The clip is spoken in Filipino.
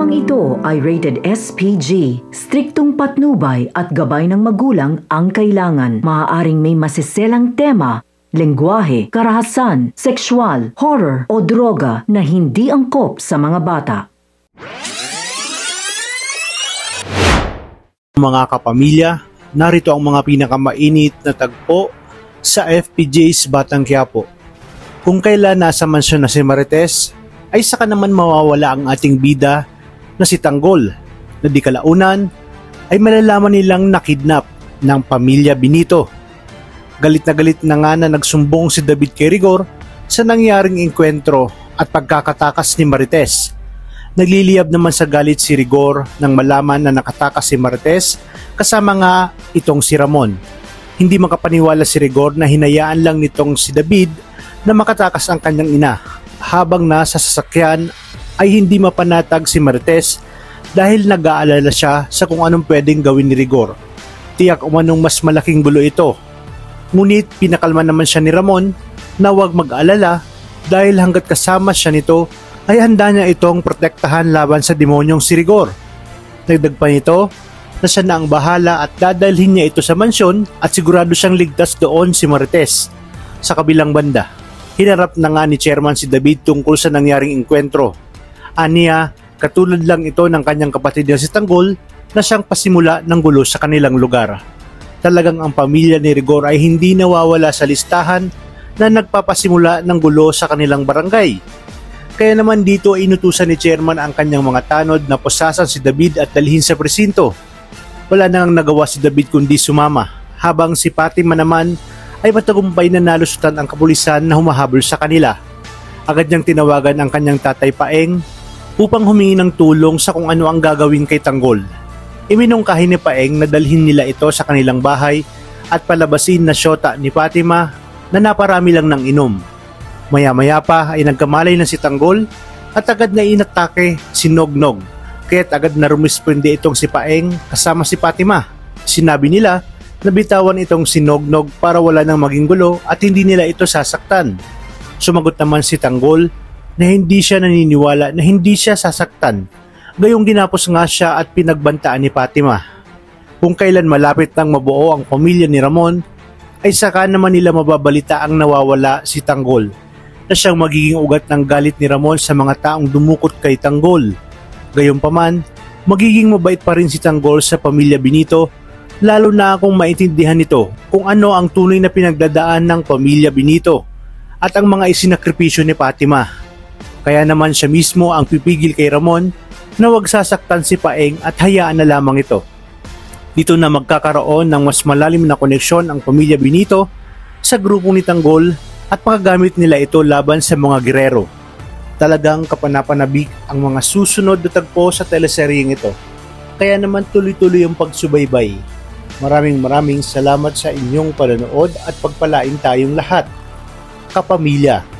Programang ito ay rated SPG. Striktong patnubay at gabay ng magulang ang kailangan. Maaaring may masiselang tema, lengguwahe, karahasan, sexual, horror o droga na hindi angkop sa mga bata. Mga kapamilya, narito ang mga pinakamainit na tagpo sa FPJ's Batang Quiapo. Kung kailan nasa mansyon na si Marites, ay saka naman mawawala ang ating bida na si Tanggol, na di kalaunan ay malalaman nilang nakidnap ng pamilya Benito. Galit na nga na nagsumbong si David kay Rigor sa nangyaring engkwentro at pagkakatakas ni Marites. Nagliliyab naman sa galit si Rigor nang malaman na nakatakas si Marites kasama nga itong si Ramon. Hindi makapaniwala si Rigor na hinayaan lang nitong si David na makatakas ang kanyang ina. Habang nasa sasakyan ay hindi mapanatag si Marites dahil nag-aalala siya sa kung anong pwedeng gawin ni Rigor. Tiyak umanong mas malaking gulo ito. Ngunit pinakalma naman siya ni Ramon na huwag mag-alala dahil hanggat kasama siya nito ay handa niya itong protektahan laban sa demonyong si Rigor. Nagdag pa nito na siya na ang bahala at dadalhin niya ito sa mansyon at sigurado siyang ligtas doon si Marites. Sa kabilang banda, hinarap na nga ni Chairman si David tungkol sa nangyaring engkwentro. Aniya, katulad lang ito ng kanyang kapatid na si Tanggol na siyang pasimula ng gulo sa kanilang lugar. Talagang ang pamilya ni Rigor ay hindi nawawala sa listahan na nagpapasimula ng gulo sa kanilang barangay. Kaya naman dito inutusan ni Chairman ang kanyang mga tanod na pusasan si David at dalhin sa presinto. Wala nang nagawa si David kundi sumama, habang si Fatima naman ay matagumpay na nalusutan ang kapulisan na humahabol sa kanila. Agad niyang tinawagan ang kanyang tatay Paeng upang humingi ng tulong sa kung ano ang gagawin kay Tanggol. Iminungkahi ni Paeng na dalhin nila ito sa kanilang bahay at palabasin na syota ni Fatima na naparami lang ng inom. Maya-maya pa ay nagkamalay na si Tanggol at agad na inatake si Nognog, kaya't agad na rumisponde itong si Paeng kasama si Fatima. Sinabi nila na bitawan itong si Nognog para wala nang maging gulo at hindi nila ito sasaktan. Sumagot naman si Tanggol na hindi siya naniniwala na hindi siya sasaktan, gayong ginapos nga siya at pinagbantaan ni Fatima. Kung kailan malapit nang mabuo ang pamilya ni Ramon, ay saka naman nila mababalita ang nawawala si Tanggol, na siyang magiging ugat ng galit ni Ramon sa mga taong dumukot kay Tanggol. Gayunpaman, magiging mabait pa rin si Tanggol sa pamilya Benito, lalo na kung maintindihan nito kung ano ang tunay na pinagdadaan ng pamilya Benito at ang mga isinakripisyo ni Fatima. Kaya naman siya mismo ang pipigil kay Ramon na huwag sasaktan si Paeng at hayaan na lamang ito. Dito na magkakaroon ng mas malalim na koneksyon ang pamilya Benito sa grupo ni Tanggol at makagamit nila ito laban sa mga gerero. Talagang kapanapanabik ang mga susunod na tagpo sa teleseryeng ito. Kaya naman tuloy-tuloy ang pagsubaybay. Maraming salamat sa inyong panonood at pagpalain tayong lahat, kapamilya.